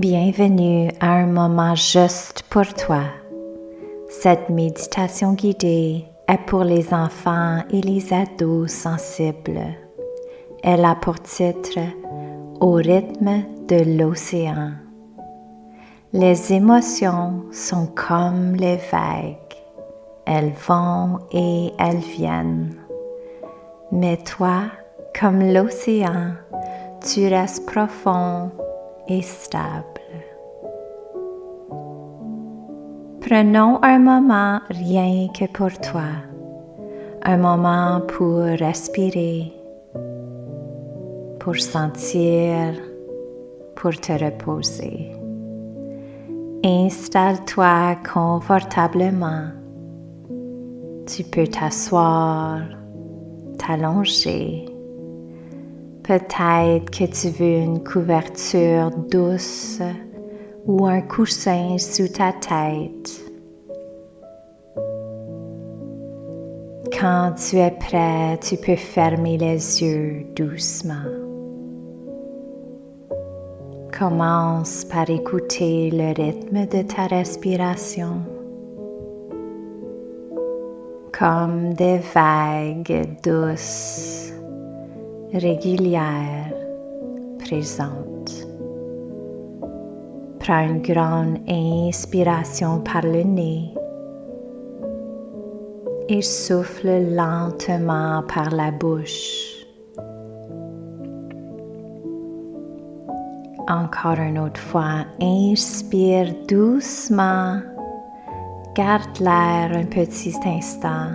Bienvenue à un moment juste pour toi. Cette méditation guidée est pour les enfants et les ados sensibles. Elle a pour titre « Au rythme de l'océan ». Les émotions sont comme les vagues. Elles vont et elles viennent. Mais toi, comme l'océan, tu restes profond et stable. Prenons un moment rien que pour toi, un moment pour respirer, pour sentir, pour te reposer. Installe-toi confortablement. Tu peux t'asseoir, t'allonger. Peut-être que tu veux une couverture douce ou un coussin sous ta tête. Quand tu es prêt, tu peux fermer les yeux doucement. Commence par écouter le rythme de ta respiration, comme des vagues douces, régulières, présentes. Prends une grande inspiration par le nez et souffle lentement par la bouche. Encore une autre fois, inspire doucement, garde l'air un petit instant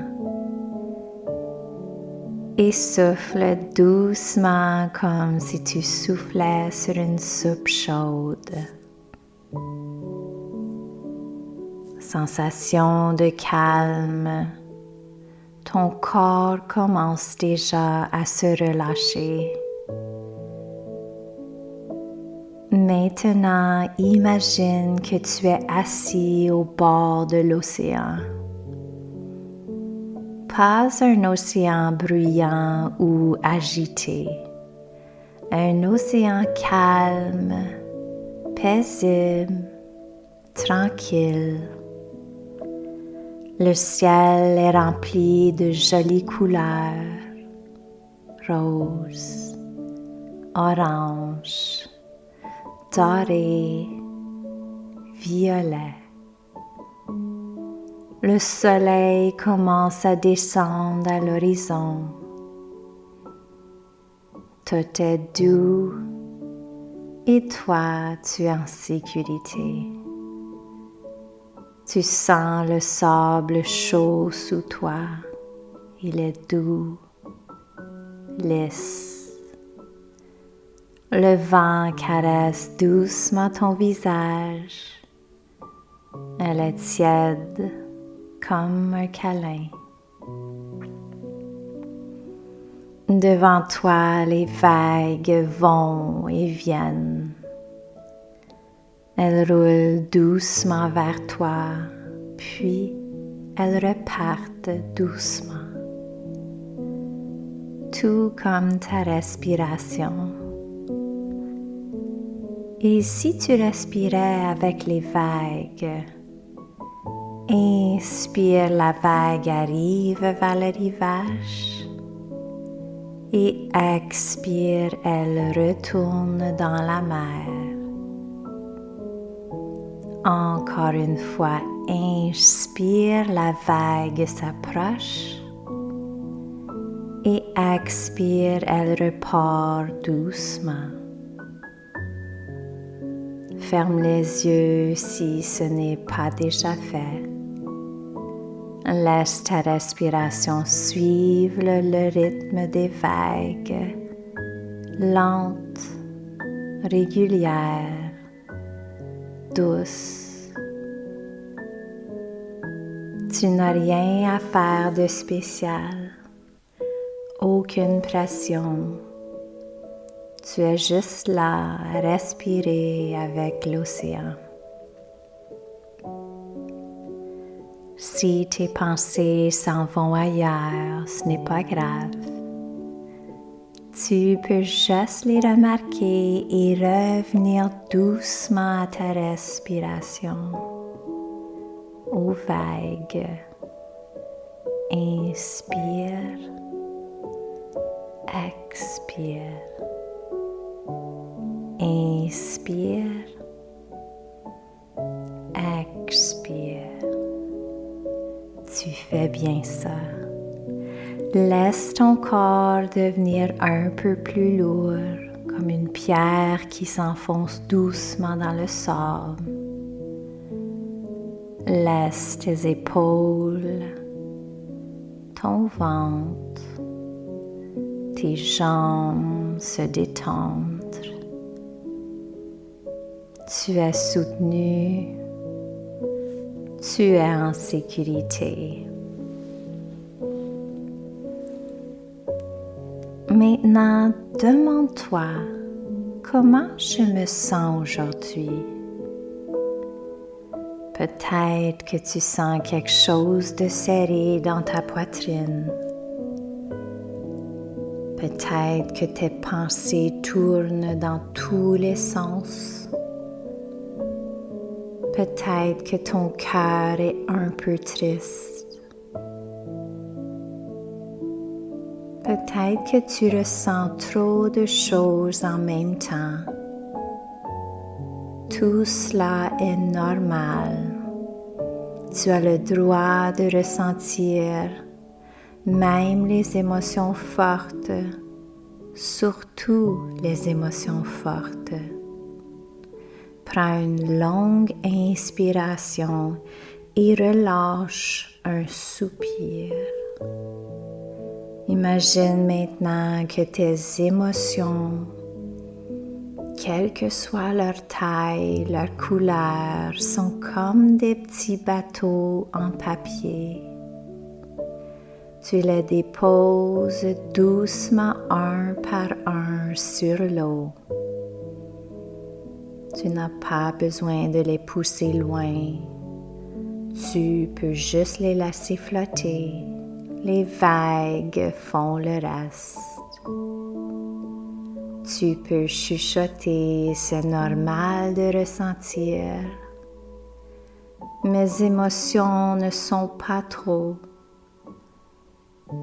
et souffle doucement comme si tu soufflais sur une soupe chaude. Sensation de calme, ton corps commence déjà à se relâcher. Maintenant, imagine que tu es assis au bord de l'océan. Pas un océan bruyant ou agité, un océan calme, paisible, tranquille. Le ciel est rempli de jolies couleurs, rose, orange, doré, violet. Le soleil commence à descendre à l'horizon. Tout est doux et toi, tu es en sécurité. Tu sens le sable chaud sous toi. Il est doux, lisse. Le vent caresse doucement ton visage. Elle est tiède comme un câlin. Devant toi, les vagues vont et viennent. Elles roulent doucement vers toi, puis elles repartent doucement. Tout comme ta respiration. Et si tu respirais avec les vagues, inspire, la vague arrive vers le rivage et expire, elle retourne dans la mer. Encore une fois, inspire, la vague s'approche et expire, elle repart doucement. Ferme les yeux si ce n'est pas déjà fait. Laisse ta respiration suivre le rythme des vagues, lente, régulière, douce. Tu n'as rien à faire de spécial, aucune pression. Tu es juste là à respirer avec l'océan. Si tes pensées s'en vont ailleurs, ce n'est pas grave. Tu peux juste les remarquer et revenir doucement à ta respiration, aux vagues. Inspire, expire, inspire, expire. Tu fais bien ça. Laisse ton corps devenir un peu plus lourd, comme une pierre qui s'enfonce doucement dans le sable. Laisse tes épaules, ton ventre, tes jambes se détendre. Tu es soutenu, tu es en sécurité. Maintenant, demande-toi comment je me sens aujourd'hui. Peut-être que tu sens quelque chose de serré dans ta poitrine. Peut-être que tes pensées tournent dans tous les sens. Peut-être que ton cœur est un peu triste. Peut-être que tu ressens trop de choses en même temps. Tout cela est normal. Tu as le droit de ressentir même les émotions fortes, surtout les émotions fortes. Prends une longue inspiration et relâche un soupir. Imagine maintenant que tes émotions, quelle que soit leur taille, leur couleur, sont comme des petits bateaux en papier. Tu les déposes doucement un par un sur l'eau. Tu n'as pas besoin de les pousser loin. Tu peux juste les laisser flotter. Les vagues font le reste. Tu peux chuchoter, c'est normal de ressentir. Mes émotions ne sont pas trop.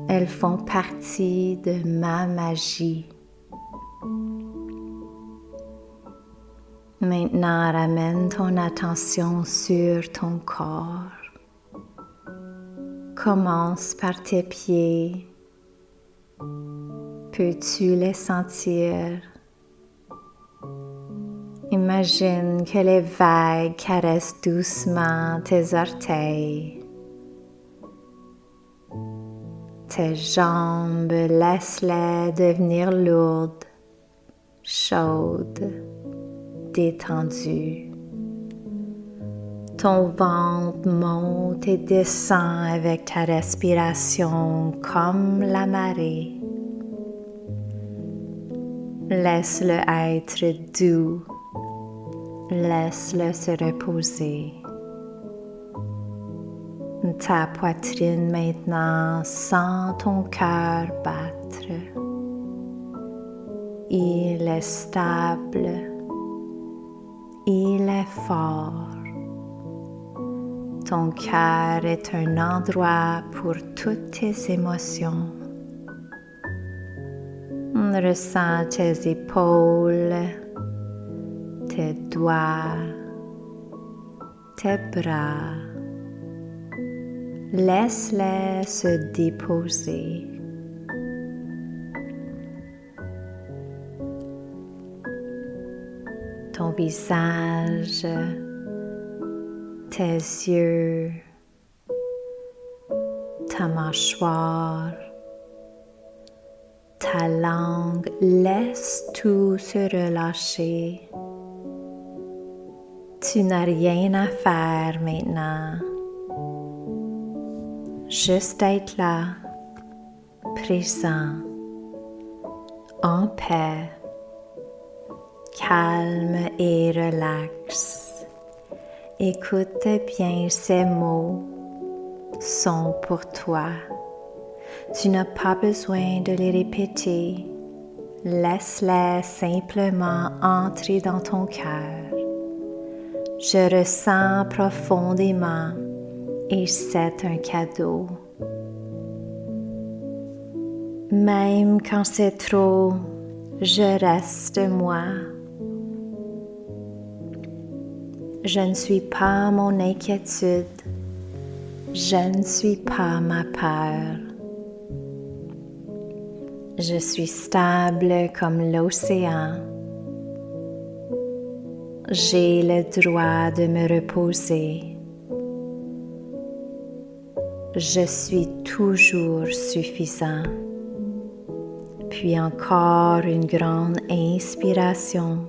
Elles font partie de ma magie. Maintenant, ramène ton attention sur ton corps. Commence par tes pieds. Peux-tu les sentir? Imagine que les vagues caressent doucement tes orteils. Tes jambes, laisse-les devenir lourdes, chaudes, détendues. Ton ventre monte et descend avec ta respiration comme la marée. Laisse-le être doux. Laisse-le se reposer. Ta poitrine maintenant sent ton cœur battre. Il est stable. Il est fort. Ton cœur est un endroit pour toutes tes émotions. Ressens tes épaules, tes doigts, tes bras. Laisse-les se déposer. Ton visage, tes yeux, ta mâchoire, ta langue, laisse tout se relâcher. Tu n'as rien à faire maintenant. Juste être là, présent, en paix, calme et relax. Écoute bien ces mots sont pour toi. Tu n'as pas besoin de les répéter. Laisse-les simplement entrer dans ton cœur. Je ressens profondément et c'est un cadeau. Même quand c'est trop, je reste moi. Je ne suis pas mon inquiétude. Je ne suis pas ma peur. Je suis stable comme l'océan. J'ai le droit de me reposer. Je suis toujours suffisant. Puis encore une grande inspiration.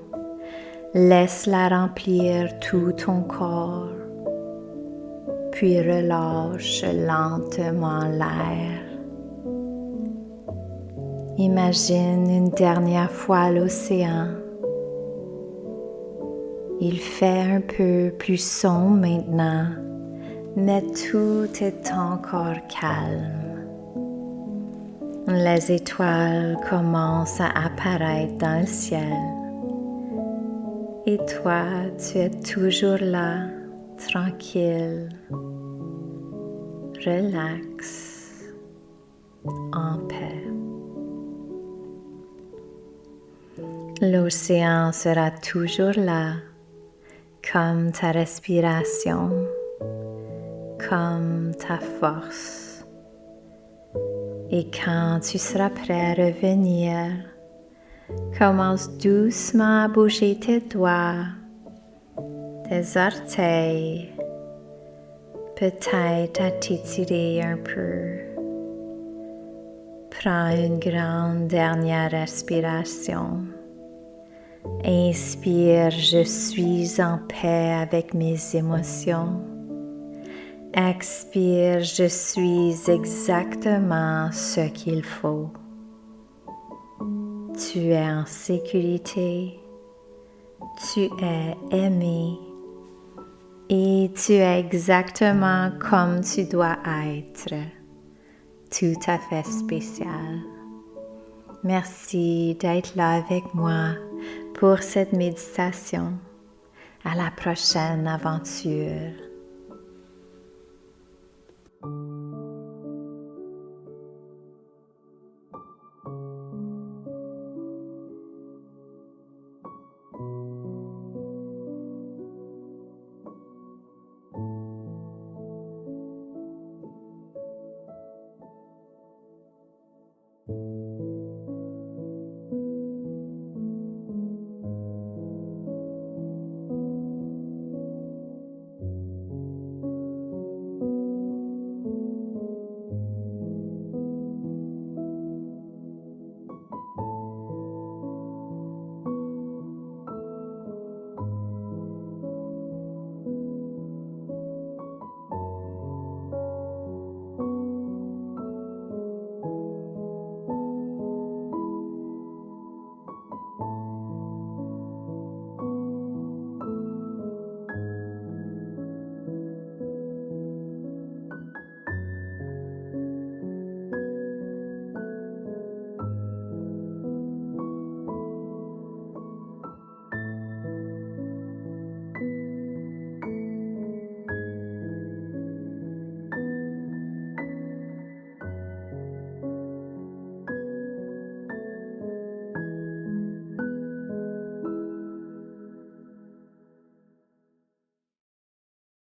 Laisse-la remplir tout ton corps. Puis relâche lentement l'air. Imagine une dernière fois l'océan. Il fait un peu plus sombre maintenant, mais tout est encore calme. Les étoiles commencent à apparaître dans le ciel. Et toi, tu es toujours là, tranquille, relax, en paix. L'océan sera toujours là, comme ta respiration, comme ta force. Et quand tu seras prêt à revenir, commence doucement à bouger tes doigts, tes orteils, peut-être à t'étirer un peu. Prends une grande dernière respiration. Inspire, je suis en paix avec mes émotions. Expire, je suis exactement ce qu'il faut. Tu es en sécurité, tu es aimé et tu es exactement comme tu dois être, tout à fait spécial. Merci d'être là avec moi pour cette méditation. À la prochaine aventure.